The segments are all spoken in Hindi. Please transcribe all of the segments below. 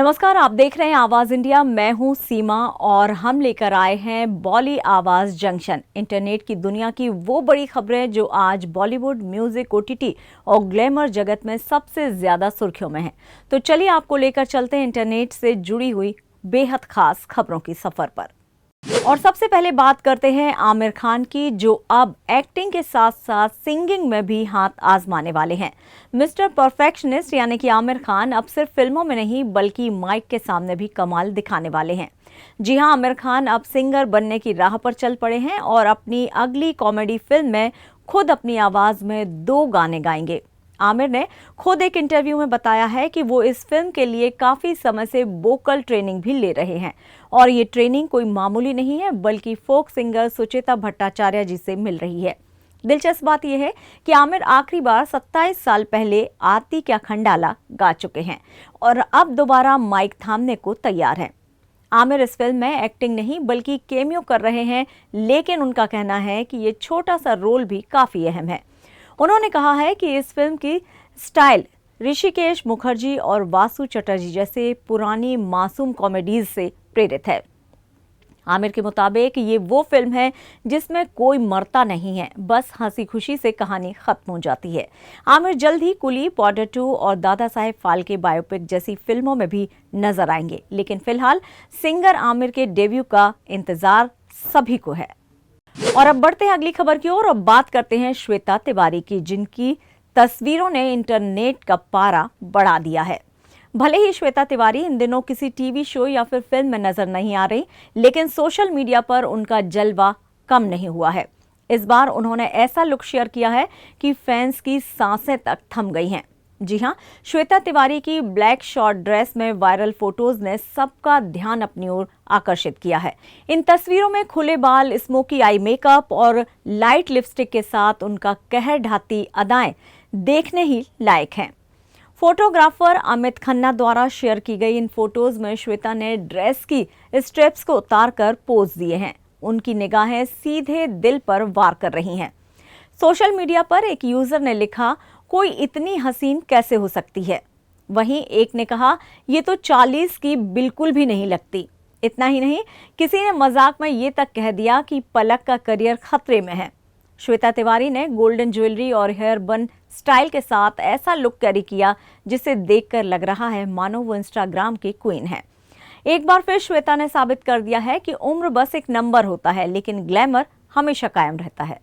नमस्कार, आप देख रहे हैं आवाज इंडिया। मैं हूं सीमा और हम लेकर आए हैं बॉली आवाज जंक्शन। इंटरनेट की दुनिया की वो बड़ी खबरें जो आज बॉलीवुड, म्यूजिक, ओटीटी और ग्लैमर जगत में सबसे ज्यादा सुर्खियों में हैं। तो चलिए आपको लेकर चलते हैं इंटरनेट से जुड़ी हुई बेहद खास खबरों की सफर पर। और सबसे पहले बात करते हैं आमिर खान की, जो अब एक्टिंग के साथ साथ सिंगिंग में भी हाथ आजमाने वाले हैं। मिस्टर परफेक्शनिस्ट यानी कि आमिर खान अब सिर्फ फिल्मों में नहीं बल्कि माइक के सामने भी कमाल दिखाने वाले हैं। जी हां, आमिर खान अब सिंगर बनने की राह पर चल पड़े हैं और अपनी अगली कॉमेडी फिल्म में खुद अपनी आवाज में 2 गाने गाएंगे। आमिर ने खुद एक इंटरव्यू में बताया है कि वो इस फिल्म के लिए काफी समय से वोकल ट्रेनिंग भी ले रहे हैं और ये ट्रेनिंग कोई मामूली नहीं है बल्कि फोक सिंगर सुचेता भट्टाचार्य जी से मिल रही है। दिलचस्प बात यह है कि आमिर आखिरी बार 27 साल पहले आरती क्या खंडाला गा चुके हैं और अब दोबारा माइक थामने को तैयार हैं। आमिर इस फिल्म में एक्टिंग नहीं बल्कि केमियो कर रहे हैं, लेकिन उनका कहना है कि ये छोटा सा रोल भी काफी अहम है। उन्होंने कहा है कि इस फिल्म की स्टाइल ऋषिकेश मुखर्जी और वासु चटर्जी जैसे पुरानी मासूम कॉमेडीज से प्रेरित है। आमिर के मुताबिक ये वो फिल्म है जिसमें कोई मरता नहीं है, बस हंसी खुशी से कहानी खत्म हो जाती है। आमिर जल्द ही कुली, बॉर्डर 2 और दादा साहेब फाल्के बायोपिक जैसी फिल्मों में भी नजर आएंगे, लेकिन फिलहाल सिंगर आमिर के डेब्यू का इंतजार सभी को है। और अब बढ़ते हैं अगली खबर की ओर। अब बात करते हैं श्वेता तिवारी की, जिनकी तस्वीरों ने इंटरनेट का पारा बढ़ा दिया है। भले ही श्वेता तिवारी इन दिनों किसी टीवी शो या फिर फिल्म में नजर नहीं आ रही, लेकिन सोशल मीडिया पर उनका जलवा कम नहीं हुआ है। इस बार उन्होंने ऐसा लुक शेयर किया है कि फैंस की सांसें तक थम गई हैं। जी हां, श्वेता तिवारी की ब्लैक शॉर्ट ड्रेस में वायरल फोटोज ने सबका ध्यान अपनी ओर आकर्षित किया है। इन तस्वीरों में खुले बाल, स्मोकी आई मेकअप और लाइट लिपस्टिक के साथ उनका कहर ढाती अदाएं देखने ही लायक हैं। फोटोग्राफर अमित खन्ना द्वारा शेयर की गई इन फोटोज में श्वेता ने ड्रेस की स्ट्रेप्स को उतारकर पोज दिए हैं। उनकी निगाहें सीधे दिल पर वार कर रही हैं। सोशल मीडिया पर एक यूजर ने लिखा, कोई इतनी हसीन कैसे हो सकती है। वहीं एक ने कहा, ये तो 40 की बिल्कुल भी नहीं लगती। इतना ही नहीं, किसी ने मजाक में ये तक कह दिया कि पलक का करियर खतरे में है। श्वेता तिवारी ने गोल्डन ज्वेलरी और हेयर बन स्टाइल के साथ ऐसा लुक कैरी किया जिसे देखकर लग रहा है मानो वो इंस्टाग्राम की क्वीन है। एक बार फिर श्वेता ने साबित कर दिया है कि उम्र बस एक नंबर होता है, लेकिन ग्लैमर हमेशा कायम रहता है।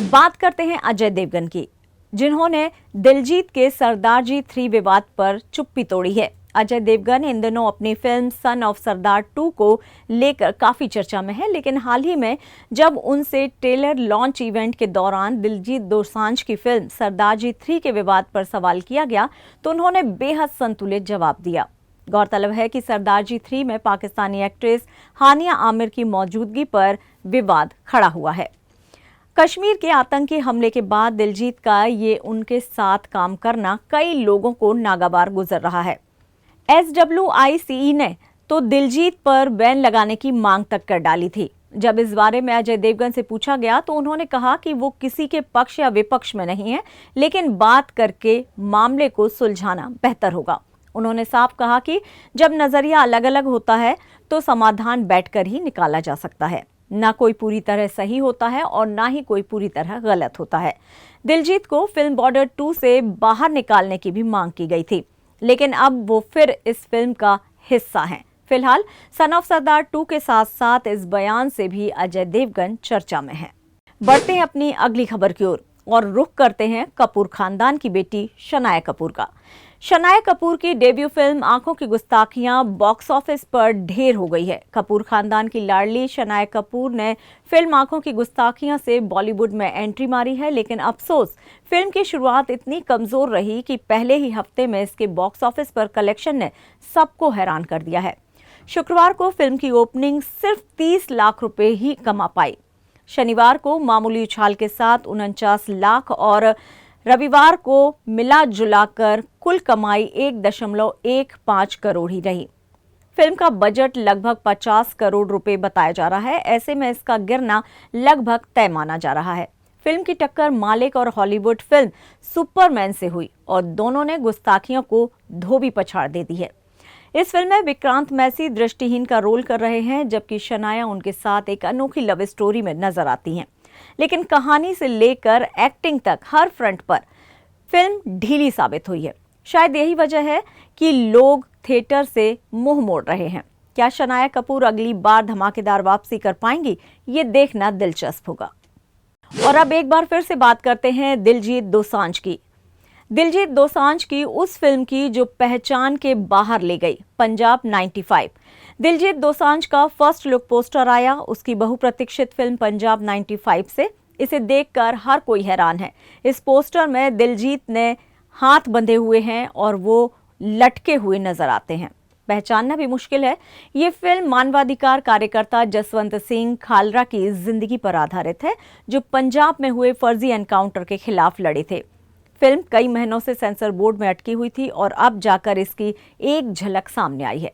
बात करते हैं अजय देवगन की, जिन्होंने दिलजीत के सरदार जी 3 विवाद पर चुप्पी तोड़ी है। अजय देवगन इन दिनों अपनी फिल्म सन ऑफ सरदार 2 को लेकर काफी चर्चा में है, लेकिन हाल ही में जब उनसे ट्रेलर लॉन्च इवेंट के दौरान दिलजीत दोसांझ की फिल्म सरदार जी 3 के विवाद पर सवाल किया गया तो उन्होंने बेहद संतुलित जवाब दिया। गौरतलब है कि सरदार जी 3 में पाकिस्तानी एक्ट्रेस हानिया आमिर की मौजूदगी पर विवाद खड़ा हुआ है। कश्मीर के आतंकी हमले के बाद दिलजीत का ये उनके साथ काम करना कई लोगों को नागवार गुजर रहा है। SWICE ने तो दिलजीत पर बैन लगाने की मांग तक कर डाली थी। जब इस बारे में अजय देवगन से पूछा गया तो उन्होंने कहा कि वो किसी के पक्ष या विपक्ष में नहीं है, लेकिन बात करके मामले को सुलझाना बेहतर होगा। उन्होंने साफ कहा कि जब नजरिया अलग अलग होता है तो समाधान बैठकर ही निकाला जा सकता है। ना कोई पूरी तरह सही होता है और ना ही कोई पूरी तरह गलत होता है। दिलजीत को फिल्म बॉर्डर 2 से बाहर निकालने की भी मांग की गई थी, लेकिन अब वो फिर इस फिल्म का हिस्सा हैं। फिलहाल सन ऑफ सरदार 2 के साथ साथ इस बयान से भी अजय देवगन चर्चा में हैं। बढ़ते हैं अपनी अगली खबर की ओर और रुख करते हैं कपूर खानदान की बेटी शनाया कपूर का। शनाया कपूर की डेब्यू फिल्म आंखों की गुस्ताखियां बॉक्स ऑफिस पर ढेर हो गई है। कपूर खानदान की लाडली शनाया कपूर ने फिल्म आंखों की गुस्ताखियां से बॉलीवुड में एंट्री मारी है, लेकिन अफसोस फिल्म की शुरुआत इतनी कमजोर रही कि पहले ही हफ्ते में इसके बॉक्स ऑफिस पर कलेक्शन ने सबको हैरान कर दिया है। शुक्रवार को फिल्म की ओपनिंग सिर्फ 30 लाख रुपए ही कमा पाई। शनिवार को मामूली उछाल के साथ 49 लाख और रविवार को मिला जुलाकर कुल कमाई 1.15 करोड़ ही रही। फिल्म का बजट लगभग 50 करोड़ रुपए बताया जा रहा है। ऐसे में इसका गिरना लगभग तय माना जा रहा है। फिल्म की टक्कर मालिक और हॉलीवुड फिल्म सुपरमैन से हुई और दोनों ने गुस्ताखियों को धोबी पछाड़ दे दी है। इस फिल्म में विक्रांत मैसी दृष्टिहीन का रोल कर रहे हैं, जबकि शनाया उनके साथ एक अनोखी लव स्टोरी में नजर आती हैं। लेकिन कहानी से लेकर एक्टिंग तक हर फ्रंट पर फिल्म ढीली साबित हुई है। शायद यही वजह है कि लोग थिएटर से मुंह मोड़ रहे हैं। क्या शनाया कपूर अगली बार धमाकेदार वापसी कर पाएंगी, ये देखना दिलचस्प होगा। और अब एक बार फिर से बात करते हैं दिलजीत दोसांझ की। दिलजीत दोसांझ की उस फिल्म की जो पहचान के बाहर ले गई, पंजाब 95। दिलजीत दोसांझ का फर्स्ट लुक पोस्टर आया उसकी बहुप्रतीक्षित फिल्म पंजाब 95 से। इसे देखकर हर कोई हैरान है। इस पोस्टर में दिलजीत ने हाथ बंधे हुए हैं और वो लटके हुए नजर आते हैं। पहचानना भी मुश्किल है। ये फिल्म मानवाधिकार कार्यकर्ता जसवंत सिंह खालरा की जिंदगी पर आधारित है, जो पंजाब में हुए फर्जी एनकाउंटर के खिलाफ लड़े थे। फिल्म कई महीनों से सेंसर बोर्ड में अटकी हुई थी और अब जाकर इसकी एक झलक सामने आई है।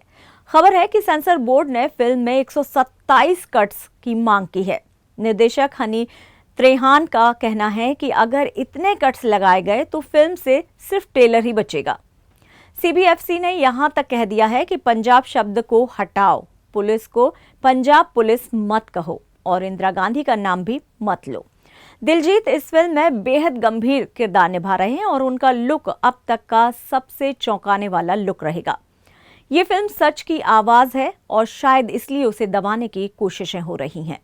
खबर है कि सेंसर बोर्ड ने फिल्म में 127 कट्स की मांग की है। निर्देशक हनी त्रेहान का कहना है कि अगर इतने कट्स लगाए गए तो फिल्म से सिर्फ ट्रेलर ही बचेगा। सीबीएफसी ने यहां तक कह दिया है कि पंजाब शब्द को हटाओ, पुलिस को पंजाब पुलिस मत कहो और इंदिरा गांधी का नाम भी मत लो। दिलजीत इस फिल्म में बेहद गंभीर किरदार निभा रहे हैं और उनका लुक अब तक का सबसे चौंकाने वाला लुक रहेगा। ये फिल्म सच की आवाज है और शायद इसलिए उसे दबाने की कोशिशें हो रही हैं।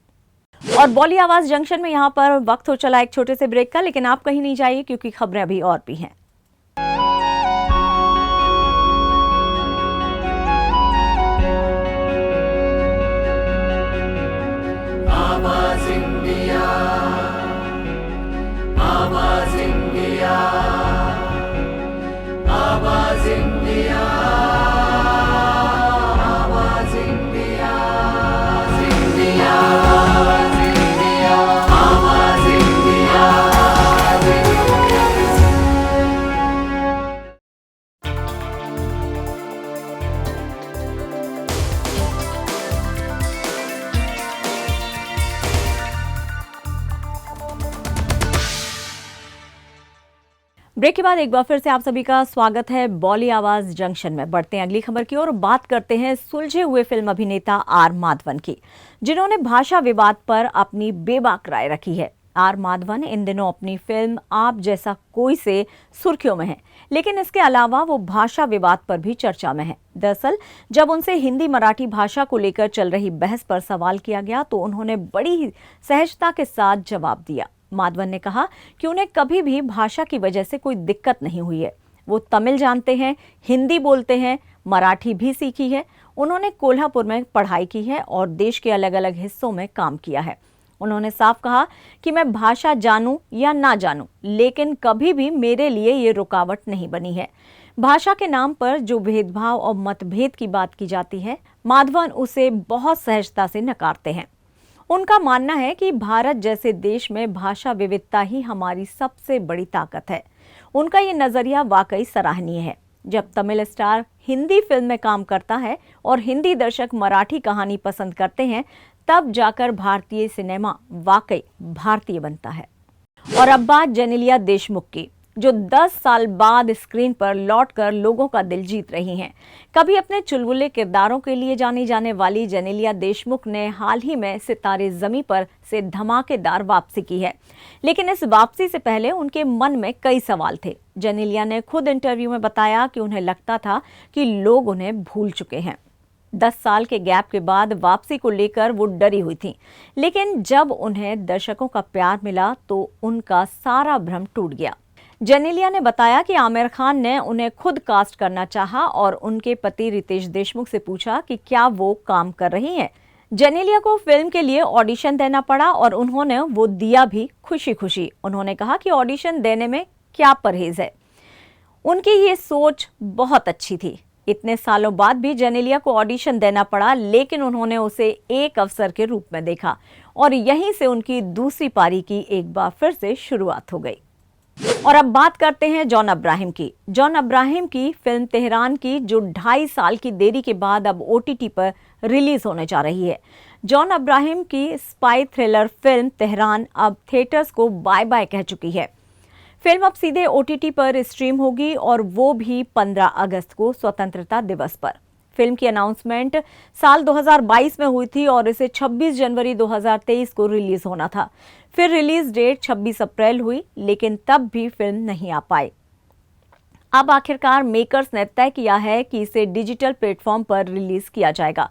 और बॉली आवाज जंक्शन में यहाँ पर वक्त हो चला एक छोटे से ब्रेक का, लेकिन आप कहीं नहीं जाइए क्योंकि खबरें अभी और भी हैं। ब्रेक के बाद एक बार फिर से आप सभी का स्वागत है बॉली आवाज जंक्शन में। बढ़ते हैं अगली खबर की ओर। बात करते हैं सुलझे हुए फिल्म अभिनेता आर माधवन की, जिन्होंने भाषा विवाद पर अपनी बेबाक राय रखी है। आर माधवन इन दिनों अपनी फिल्म आप जैसा कोई से सुर्खियों में है, लेकिन इसके अलावा वो भाषा विवाद पर भी चर्चा में है। दरअसल जब उनसे हिंदी मराठी भाषा को लेकर चल रही बहस पर सवाल किया गया तो उन्होंने बड़ी ही सहजता के साथ जवाब दिया। माधवन ने कहा कि उन्हें कभी भी भाषा की वजह से कोई दिक्कत नहीं हुई है। वो तमिल जानते हैं, हिंदी बोलते हैं, मराठी भी सीखी है। उन्होंने कोल्हापुर में पढ़ाई की है और देश के अलग अलग हिस्सों में काम किया है। उन्होंने साफ कहा कि मैं भाषा जानूं या ना जानूं, लेकिन कभी भी मेरे लिए ये रुकावट नहीं बनी है। भाषा के नाम पर जो भेदभाव और मतभेद की बात की जाती है, माधवन उसे बहुत सहजता से नकारते हैं। उनका मानना है कि भारत जैसे देश में भाषा विविधता ही हमारी सबसे बड़ी ताकत है। उनका ये नजरिया वाकई सराहनीय है। जब तमिल स्टार हिंदी फिल्म में काम करता है और हिंदी दर्शक मराठी कहानी पसंद करते हैं, तब जाकर भारतीय सिनेमा वाकई भारतीय बनता है। और अब बात जेनेलिया देशमुख की, जो 10 साल बाद स्क्रीन पर लौटकर लोगों का दिल जीत रही हैं। कभी अपने चुलबुले किरदारों के लिए जानी जाने वाली जेनेलिया देशमुख ने हाल ही में सितारे ज़मीं पर से धमाकेदार वापसी की है, लेकिन इस वापसी से पहले उनके मन में कई सवाल थे। जेनेलिया ने खुद इंटरव्यू में बताया कि उन्हें लगता था कि लोग उन्हें भूल चुके हैं। 10 साल के गैप के बाद वापसी को लेकर वो डरी हुई थी, लेकिन जब उन्हें दर्शकों का प्यार मिला तो उनका सारा भ्रम टूट गया। जेनेलिया ने बताया कि आमिर खान ने उन्हें खुद कास्ट करना चाहा और उनके पति रितेश देशमुख से पूछा कि क्या वो काम कर रही हैं। जेनेलिया को फिल्म के लिए ऑडिशन देना पड़ा और उन्होंने वो दिया भी खुशी खुशी। उन्होंने कहा कि ऑडिशन देने में क्या परहेज है। उनकी ये सोच बहुत अच्छी थी। इतने सालों बाद भी जेनेलिया को ऑडिशन देना पड़ा, लेकिन उन्होंने उसे एक अवसर के रूप में देखा और यहीं से उनकी दूसरी पारी की एक बार फिर से शुरुआत हो गई। और अब बात करते हैं जॉन अब्राहम की। जॉन अब्राहम की फिल्म तेहरान की, जो 2.5 साल की देरी के बाद अब OTT पर रिलीज होने जा रही है। जॉन अब्राहम की स्पाई थ्रिलर फिल्म तेहरान अब थिएटर्स को बाय बाय कह चुकी है। फिल्म अब सीधे OTT पर स्ट्रीम होगी और वो भी 15 अगस्त को स्वतंत्रता दिवस पर। फिल्म की अनाउंसमेंट साल 2022 में हुई थी और इसे 26 जनवरी 2023 को रिलीज होना था। फिर रिलीज डेट 26 अप्रैल हुई, लेकिन तब भी फिल्म नहीं आ पाई। अब आखिरकार मेकर्स ने तय किया है कि इसे डिजिटल प्लेटफॉर्म पर रिलीज किया जाएगा।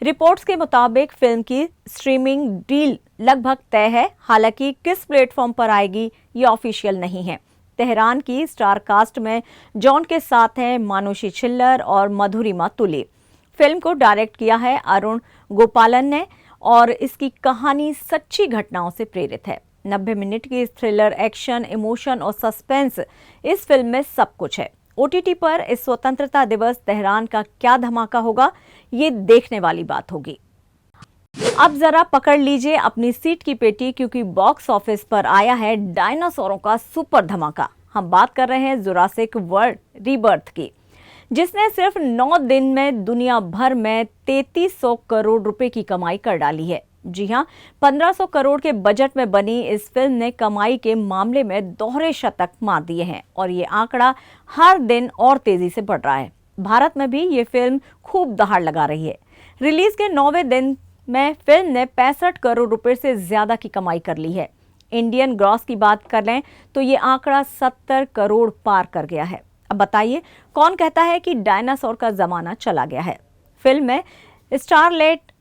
रिपोर्ट्स के मुताबिक फिल्म की स्ट्रीमिंग डील लगभग तय है, हालांकि किस प्लेटफॉर्म पर आएगी ये ऑफिशियल नहीं है। तेहरान की स्टार कास्ट में जॉन के साथ हैं मानुषी छिल्लर और मधुरिमा तुले। फिल्म को डायरेक्ट किया है अरुण गोपालन ने और इसकी कहानी सच्ची घटनाओं से प्रेरित है। 90 मिनट की थ्रिलर, एक्शन, इमोशन और सस्पेंस इस फिल्म में सब कुछ है। ओटीटी पर इस स्वतंत्रता दिवस तेहरान का क्या धमाका होगा, ये देखने वाली बात होगी। अब जरा पकड़ लीजिए अपनी सीट की पेटी, क्योंकि बॉक्स ऑफिस पर आया है डायनासोरों का सुपर धमाका। हम बात कर रहे हैं जुरासिक वर्ल्ड रीबर्थ की, जिसने सिर्फ 9 दिन में दुनिया भर में 3300 करोड़ रुपए की कमाई कर डाली है। जी हां, 1500 करोड़ के बजट में बनी इस फिल्म ने कमाई के मामले में दोहरे शतक मार दिए हैं और ये आंकड़ा हर दिन और तेजी से बढ़ रहा है। भारत में भी ये फिल्म खूब दहाड़ लगा रही है। रिलीज के 9वें दिन में फिल्म ने 65 करोड़ रुपए से ज्यादा की कमाई कर ली है। इंडियन ग्रॉस की बात कर लें तो ये आंकड़ा 70 करोड़ पार कर गया है। अब बताइए, कौन कहता है कि डायनासोर का जमाना चला गया है? फिल्म में स्टारलेट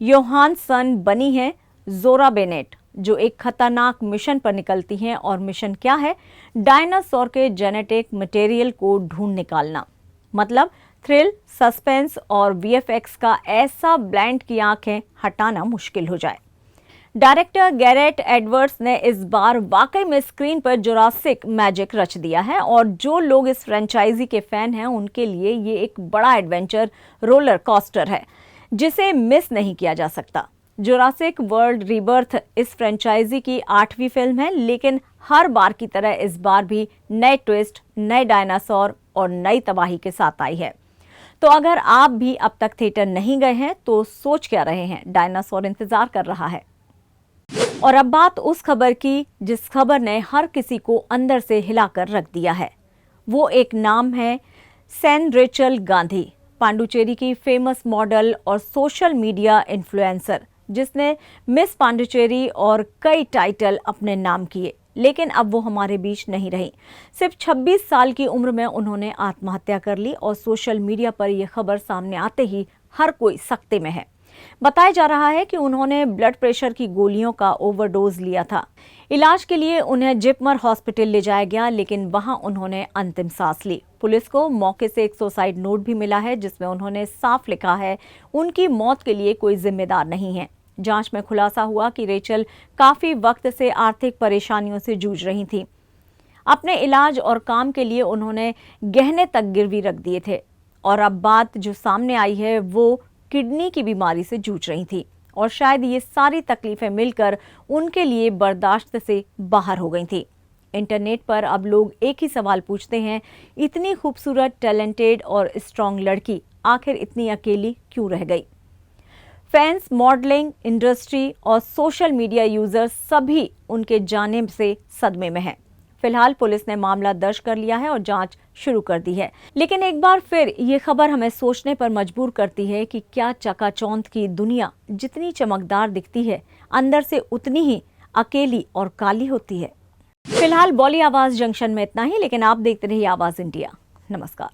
योहानसन बनी है जोरा बेनेट, जो एक खतरनाक मिशन पर निकलती हैं। और मिशन क्या है? डायनासोर के जेनेटिक मटेरियल को ढूंढ निकालना। मतलब थ्रिल, सस्पेंस और वीएफएक्स का ऐसा ब्लेंड की आंखें हटाना मुश्किल हो जाए। डायरेक्टर गैरेट एडवर्ड्स ने इस बार वाकई में स्क्रीन पर जुरासिक मैजिक रच दिया है और जो लोग इस फ्रेंचाइजी के फैन हैं उनके लिए ये एक बड़ा एडवेंचर रोलर कोस्टर है जिसे मिस नहीं किया जा सकता। जुरासिक वर्ल्ड रीबर्थ इस फ्रेंचाइजी की 8वीं फिल्म है, लेकिन हर बार की तरह इस बार भी नए ट्विस्ट, नए डायनासोर और नई तबाही के साथ आई है। तो अगर आप भी अब तक थिएटर नहीं गए हैं तो सोच क्या रहे हैं? डायनासोर इंतजार कर रहा है। और अब बात उस खबर की जिस खबर ने हर किसी को अंदर से हिलाकर रख दिया है। वो एक नाम है सेन रेचल गांधी, पांडुचेरी की फेमस मॉडल और सोशल मीडिया इन्फ्लुएंसर, जिसने मिस पांडुचेरी और कई टाइटल अपने नाम किए, लेकिन अब वो हमारे बीच नहीं रही। सिर्फ 26 साल की उम्र में उन्होंने आत्महत्या कर ली और सोशल मीडिया पर यह खबर सामने आते ही हर कोई सख्ते में है। बताया जा रहा है कि उन्होंने ब्लड प्रेशर की गोलियों का ओवरडोज लिया था। इलाज के लिए उन्हें जिपमर हॉस्पिटल ले जाया गया, लेकिन वहां उन्होंने अंतिम सांस ली। पुलिस को मौके से एक सुसाइड नोट भी मिला है जिसमें उन्होंने साफ लिखा है उनकी मौत के लिए कोई जिम्मेदार नहीं है। जांच में खुलासा हुआ कि रेचल काफी वक्त से आर्थिक परेशानियों से जूझ रही थी। अपने इलाज और काम के लिए उन्होंने गहने तक गिरवी रख दिए थे और अब बात जो सामने आई है वो किडनी की बीमारी से जूझ रही थी और शायद ये सारी तकलीफें मिलकर उनके लिए बर्दाश्त से बाहर हो गई थी। इंटरनेट पर अब लोग एक ही सवाल पूछते हैं, इतनी खूबसूरत, टैलेंटेड और स्ट्रॉन्ग लड़की आखिर इतनी अकेली क्यों रह गई? फैंस, मॉडलिंग इंडस्ट्री और सोशल मीडिया यूजर्स सभी उनके जाने से सदमे में हैं। फिलहाल पुलिस ने मामला दर्ज कर लिया है और जांच शुरू कर दी है। लेकिन एक बार फिर ये खबर हमें सोचने पर मजबूर करती है कि क्या चकाचौंध की दुनिया जितनी चमकदार दिखती है, अंदर से उतनी ही अकेली और काली होती है। फिलहाल बॉली आवाज जंक्शन में इतना ही, लेकिन आप देखते रहिए आवाज इंडिया। नमस्कार।